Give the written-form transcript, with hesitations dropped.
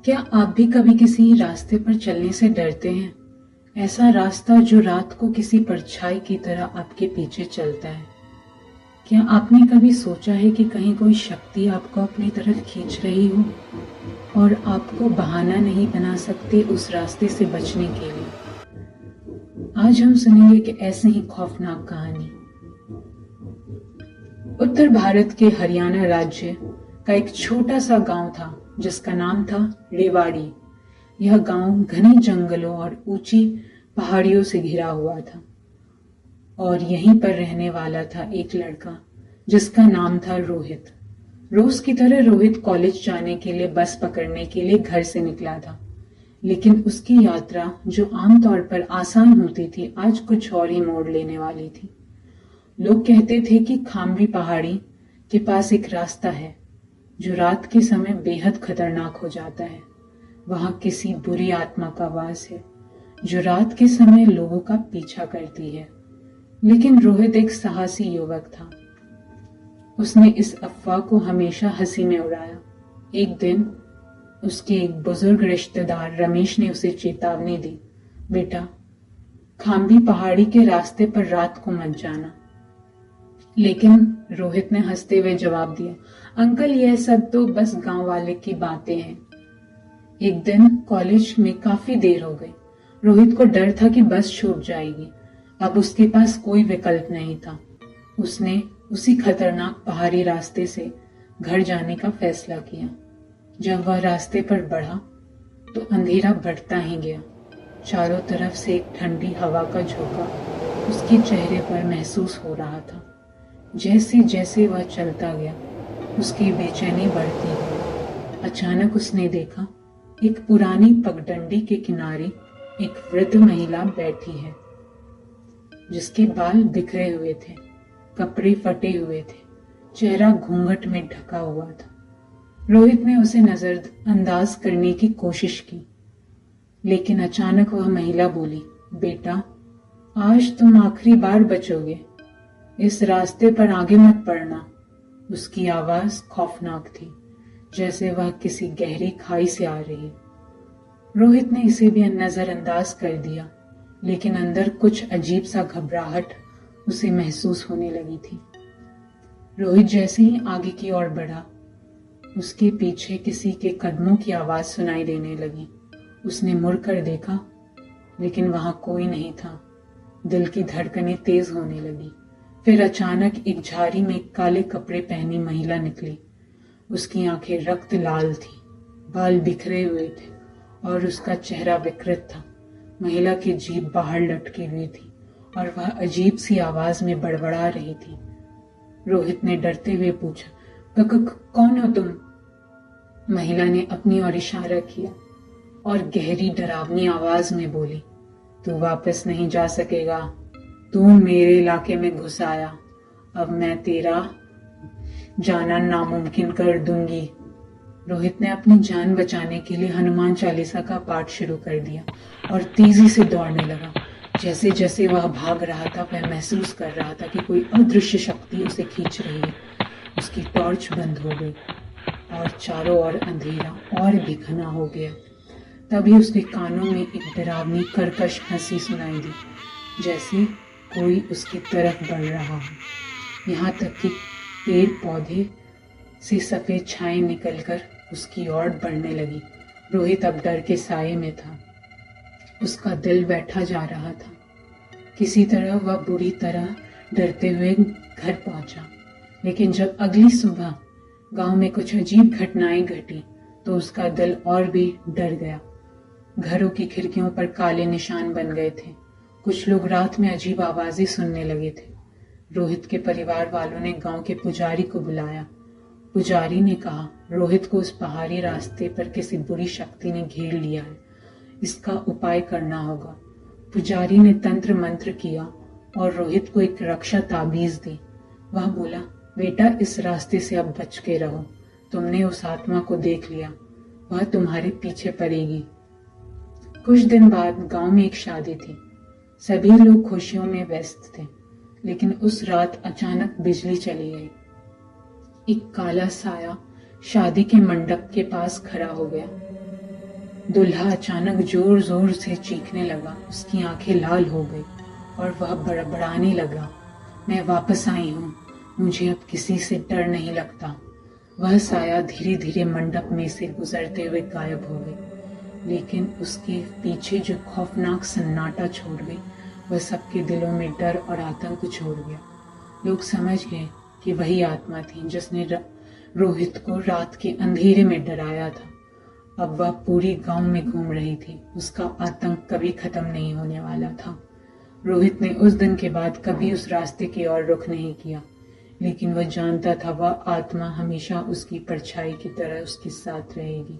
क्या आप भी कभी किसी रास्ते पर चलने से डरते हैं? ऐसा रास्ता जो रात को किसी परछाई की तरह आपके पीछे चलता है। क्या आपने कभी सोचा है कि कहीं कोई शक्ति आपको अपनी तरफ खींच रही हो और आपको बहाना नहीं बना सकते उस रास्ते से बचने के लिए? आज हम सुनेंगे कि ऐसे ही खौफनाक कहानी। उत्तर भारत के हरियाणा राज्य का एक छोटा सा गांव था जिसका नाम था रेवाड़ी। यह गांव घने जंगलों और ऊंची पहाड़ियों से घिरा हुआ था और यहीं पर रहने वाला था एक लड़का जिसका नाम था रोहित। रोज की तरह रोहित कॉलेज जाने के लिए बस पकड़ने के लिए घर से निकला था, लेकिन उसकी यात्रा जो आमतौर पर आसान होती थी आज कुछ और ही मोड़ लेने वाली थी। लोग कहते थे कि खामरी पहाड़ी के पास एक रास्ता है जो रात के समय बेहद खतरनाक हो जाता है। वहां किसी बुरी आत्मा का वास है जो रात के समय लोगों का पीछा करती है। लेकिन रोहित एक साहसी युवक था। उसने इस अफवाह को हमेशा हंसी में उड़ाया। एक दिन उसके एक बुजुर्ग रिश्तेदार रमेश ने उसे चेतावनी दी, बेटा, खामरी पहाड़ी के रास्ते पर रात को मत जाना। लेकिन रोहित ने हंसते हुए जवाब दिया, अंकल, यह सब तो बस गांव वाले की बातें हैं। एक दिन कॉलेज में काफी देर हो गई। रोहित को डर था कि बस छूट जाएगी। अब उसके पास कोई विकल्प नहीं था। उसने उसी खतरनाक पहाड़ी रास्ते से घर जाने का फैसला किया। जब वह रास्ते पर बढ़ा तो अंधेरा बढ़ता ही गया। चारों तरफ से एक ठंडी हवा का झोंका उसके चेहरे पर महसूस हो रहा था। जैसे जैसे वह चलता गया उसकी बेचैनी बढ़ती गई। अचानक उसने देखा एक पुरानी पगडंडी के किनारे एक वृद्ध महिला बैठी है जिसके बाल बिखरे हुए थे, कपड़े फटे हुए थे, चेहरा घूंघट में ढका हुआ था। रोहित ने उसे नजरअंदाज करने की कोशिश की, लेकिन अचानक वह महिला बोली, बेटा, आज तुम आखिरी बार बचोगे। इस रास्ते पर आगे मत पड़ना। उसकी आवाज खौफनाक थी, जैसे वह किसी गहरी खाई से आ रही। रोहित ने इसे भी नजरअंदाज कर दिया, लेकिन अंदर कुछ अजीब सा घबराहट उसे महसूस होने लगी थी। रोहित जैसे ही आगे की ओर बढ़ा, उसके पीछे किसी के कदमों की आवाज सुनाई देने लगी। उसने मुड़कर देखा, लेकिन वहां कोई नहीं था। दिल की धड़कनें तेज होने लगी। फिर अचानक एक झाड़ी में काले कपड़े पहनी महिला निकली। उसकी आंखें रक्त लाल थी, बाल बिखरे हुए थे और उसका चेहरा विकृत था। महिला की जीभ बाहर लटकी हुई थी और वह अजीब सी आवाज में बड़बड़ा रही थी। रोहित ने डरते हुए पूछा, कौन हो तुम? महिला ने अपनी ओर इशारा किया और गहरी डरावनी आवाज में बोली, तू वापस नहीं जा सकेगा। तू मेरे इलाके में घुस आया, अब मैं तेरा जाना नामुमकिन कर दूंगी। रोहित ने अपनी जान बचाने के लिए हनुमान चालीसा का पाठ शुरू कर दिया और तेजी से दौड़ने लगा। जैसे जैसे वह भाग रहा था, वह महसूस कर रहा था कि कोई अदृश्य शक्ति उसे खींच रही है। उसकी टॉर्च बंद हो गई और चारों ओर अंधेरा और भी घना हो गया। तभी उसके कानों में एक डरावनी कर्कश हंसी सुनाई दी, जैसे कोई उसकी तरफ बढ़ रहा हो। यहाँ तक कि पेड़ पौधे से सफेद छाएं निकलकर उसकी ओर बढ़ने लगी। रोहित अब डर के साये में था। उसका दिल बैठा जा रहा था। किसी तरह वह बुरी तरह डरते हुए घर पहुंचा। लेकिन जब अगली सुबह गांव में कुछ अजीब घटनाएं घटी तो उसका दिल और भी डर गया। घरों की खिड़कियों पर काले निशान बन गए थे। कुछ लोग रात में अजीब आवाजें सुनने लगे थे। रोहित के परिवार वालों ने गांव के पुजारी को बुलाया। पुजारी ने कहा, रोहित को उस पहाड़ी रास्ते पर किसी बुरी शक्ति ने घेर लिया है, इसका उपाय करना होगा। पुजारी ने तंत्र मंत्र किया और रोहित को एक रक्षा ताबीज दी। वह बोला, बेटा, इस रास्ते से अब बच के रहो। तुमने उस आत्मा को देख लिया, वह तुम्हारे पीछे पड़ेगी। कुछ दिन बाद गांव में एक शादी थी। सभी लोग खुशियों में व्यस्त थे, लेकिन उस रात अचानक बिजली चली गई। एक काला साया शादी के मंडप के पास खड़ा हो गया। दूल्हा अचानक जोर जोर से चीखने लगा। उसकी आंखें लाल हो गई और वह बड़बड़ाने लगा, मैं वापस आई हूँ, मुझे अब किसी से डर नहीं लगता। वह साया धीरे धीरे मंडप में से गुजरते हुए गायब हो गई, लेकिन उसके पीछे जो खौफनाक सन्नाटा छोड़ गई वह सबके दिलों में डर और आतंक छोड़ गया। लोग समझ गए कि वही आत्मा थी जिसने रोहित को रात के अंधेरे में डराया था। अब वह पूरी गांव में घूम रही थी। उसका आतंक कभी खत्म नहीं होने वाला था। रोहित ने उस दिन के बाद कभी उस रास्ते की ओर रुख नहीं किया, लेकिन वह जानता था वह आत्मा हमेशा उसकी परछाई की तरह उसके साथ रहेगी।